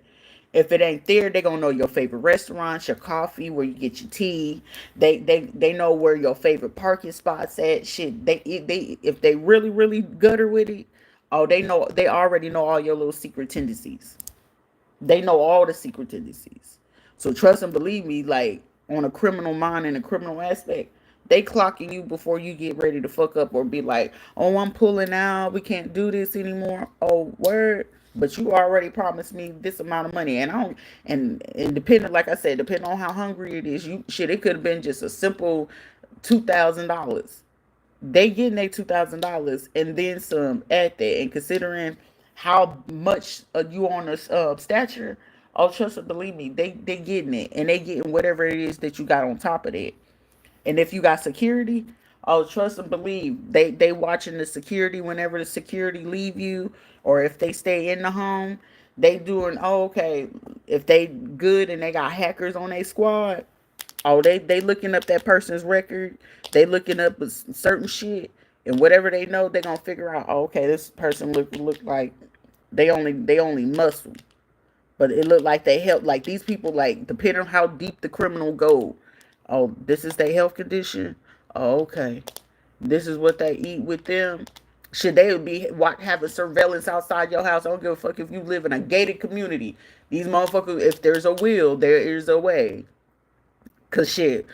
If it ain't there, they gonna know your favorite restaurants, your coffee, where you get your tea. They know where your favorite parking spots at. Shit, they if they really gutter with it, oh they already know all your little secret tendencies. They know all the secret tendencies. So trust and believe me, like on a criminal mind and a criminal aspect, they clocking you before you get ready to fuck up or be like, oh, I'm pulling out. We can't do this anymore. Oh, word. But you already promised me this amount of money. And I don't and depending, like I said, depending on how hungry it is, you shit, it could have been just a simple $2,000. They getting their $2,000 and then some at that. And considering how much you on this stature, oh trust and believe me, they getting it, and they getting whatever it is that you got on top of that. And if you got security, oh trust and believe, they watching the security whenever the security leave you, or if they stay in the home, they doing, oh okay, if they good and they got hackers on their squad. Oh, they looking up that person's record. They looking up certain shit, and whatever they know, they gonna figure out. Oh, okay, this person look like they only muscle, but it looked like they help. Like these people, like depending on how deep the criminal go. Oh, this is their health condition. Oh, okay, this is what they eat with them. Should they would be having surveillance outside your house? I don't give a fuck if you live in a gated community. These motherfuckers, if there's a will, there is a way. Cause shit,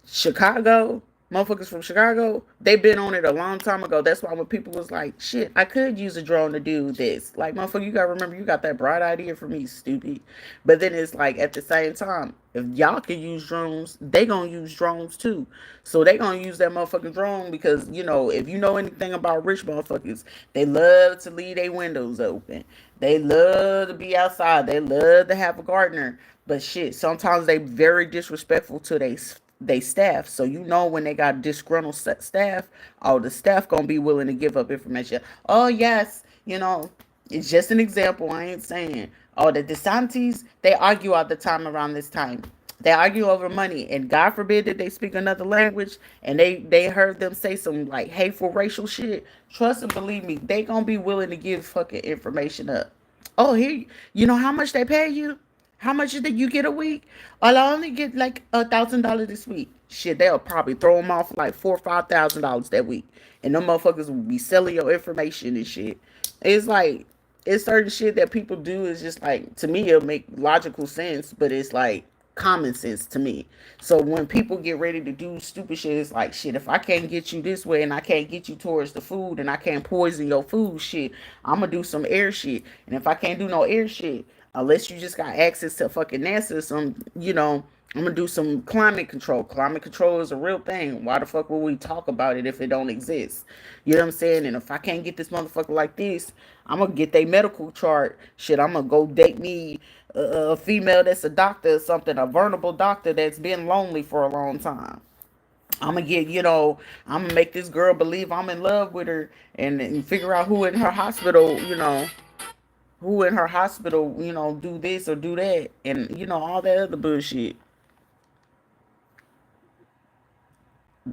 Chicago, motherfuckers from Chicago, they been on it a long time ago. That's why when people was like, shit, I could use a drone to do this. Like, motherfucker, you gotta remember you got that bright idea for me, stupid. But then it's like at the same time, if y'all can use drones, they gonna use drones too. So they gonna use that motherfucking drone because, you know, if you know anything about rich motherfuckers, they love to leave their windows open. They love to be outside. They love to have a gardener. But shit, sometimes they very disrespectful to they staff. So you know when they got disgruntled staff, oh the staff gonna be willing to give up information. Oh yes, you know, it's just an example. I ain't saying, Oh, the DeSantis, they argue all the time around this time. They argue over money, and God forbid that they speak another language, and they heard them say some like hateful racial shit. Trust and believe me, they gonna be willing to give fucking information up. Oh, here, you know how much they pay you? How much did you get a week? Well, I only get like $1,000 this week. Shit, they'll probably throw them off like $4 or $5,000 that week, and them motherfuckers will be selling your information and shit. It's like it's certain shit that people do is just like, to me it'll make logical sense, but it's like common sense to me. So when people get ready to do stupid shit, it's like, shit, if I can't get you this way and I can't get you towards the food and I can't poison your food, shit, I'm gonna do some air shit. And if I can't do no air shit, unless you just got access to fucking NASA or some, I'm gonna do some climate control. Climate control is a real thing. Why the fuck would we talk about it if it don't exist? You know what I'm saying? And if I can't get this motherfucker like this, I'm gonna get their medical chart. Shit, I'm gonna go date me a female that's a doctor or something, a vulnerable doctor that's been lonely for a long time. I'm gonna get, I'm gonna make this girl believe I'm in love with her, and figure out who in her hospital, do this or do that, and all that other bullshit.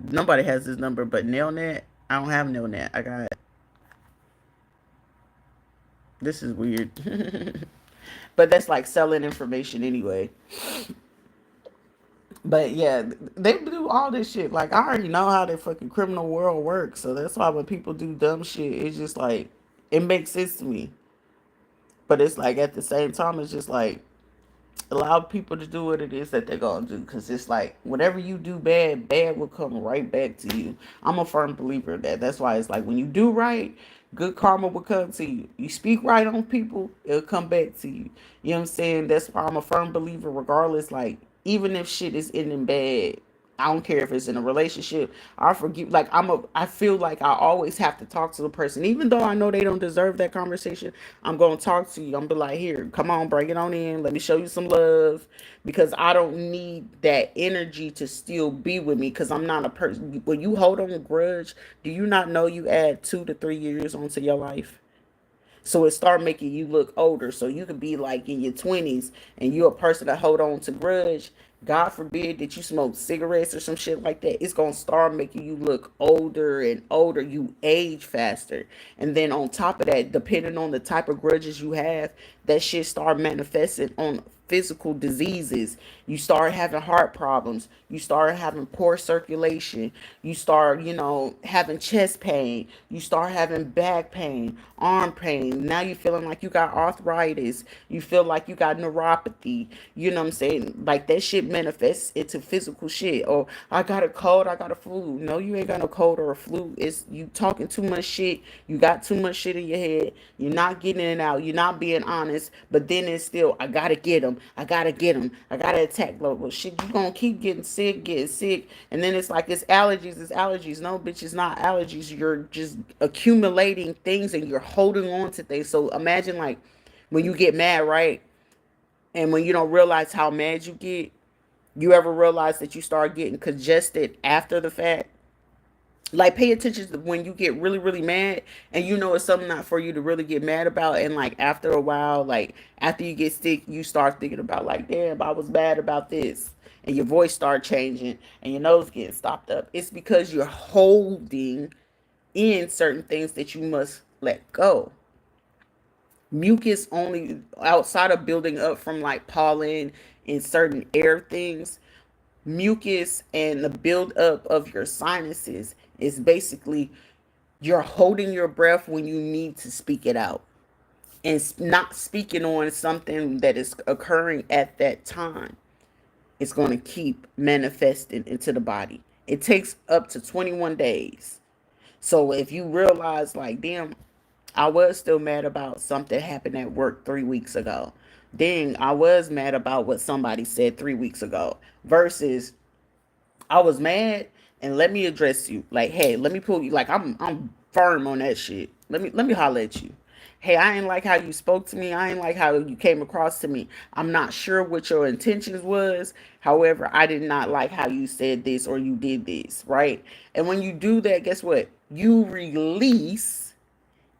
Nobody has this number but Nailnet. I don't have Nailnet. I got this is weird. But that's like selling information anyway. But yeah, they do all this shit. Like, I already know how the fucking criminal world works. So that's why when people do dumb shit, it's just like, it makes sense to me. But it's like, at the same time, it's just like, allow people to do what it is that they're gonna do, because it's like, whatever you do bad, bad will come right back to you. I'm a firm believer of that. That's why it's like, when you do right, good karma will come to you. You speak right on people, it'll come back to you. You know what I'm saying? That's why I'm a firm believer, regardless, like, even if shit is ending bad, I don't care if it's in a relationship. I forgive. Like, I feel like I always have to talk to the person, even though I know they don't deserve that conversation. I'm gonna talk to you. I'm gonna be like, here, come on, bring it on in. Let me show you some love, because I don't need that energy to still be with me. Because I'm not a person. When you hold on a grudge, do you not know you add 2 to 3 years onto your life? So it start making you look older. So you could be like in your 20s and you're a person that hold on to grudge. God forbid that you smoke cigarettes or some shit like that. It's gonna start making you look older and older. You age faster. And then on top of that, depending on the type of grudges you have, that shit start manifesting on physical diseases. You start having heart problems. You start having poor circulation. You start, having chest pain. You start having back pain, arm pain. Now you feeling like you got arthritis. You feel like you got neuropathy. You know what I'm saying? Like, that shit manifests into physical shit. Or, I got a cold, I got a flu. No, you ain't got no cold or a flu. It's you talking too much shit. You got too much shit in your head. You're not getting it out. You're not being honest. But then it's still, I gotta get them. I gotta get them. I gotta attack. Well, shit, you gonna keep getting sick. And then it's like, it's allergies. It's allergies. No, bitch, it's not allergies. You're just accumulating things and you're holding on to things. So imagine, like, when you get mad, right? And when you don't realize how mad you get, you ever realize that you start getting congested after the fact? Like, pay attention to when you get really really mad, and it's something not for you to really get mad about, and like, after a while, like, after you get sick, you start thinking about, like, damn, I was mad about this, and your voice start changing and your nose getting stopped up. It's because you're holding in certain things that you must let go. Mucus, only outside of building up from like pollen and certain air things, mucus and the build up of your sinuses is basically, you're holding your breath when you need to speak it out, and not speaking on something that is occurring at that time. It's going to keep manifesting into the body. It takes up to 21 days. So if you realize, like, damn, I was still mad about something happened at work 3 weeks ago. Dang, I was mad about what somebody said 3 weeks ago. Versus, I was mad, and let me address you. Like, hey, let me pull you. Like, I'm firm on that shit. Let me holler at you. Hey, I ain't like how you spoke to me. I ain't like how you came across to me. I'm not sure what your intentions was. However, I did not like how you said this or you did this, right? And when you do that, guess what? You release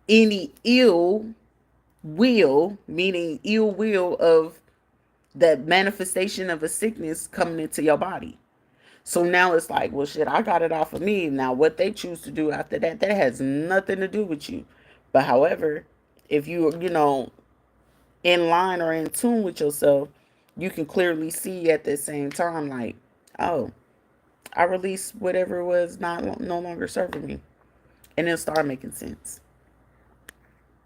any ill will, meaning ill will of the manifestation of a sickness coming into your body. So now it's like, well, shit, I got it off of me. Now, what they choose to do after that, that has nothing to do with you. But however, if you in line or in tune with yourself, you can clearly see at the same time, like, oh, I released whatever was no longer serving me. And it'll start making sense.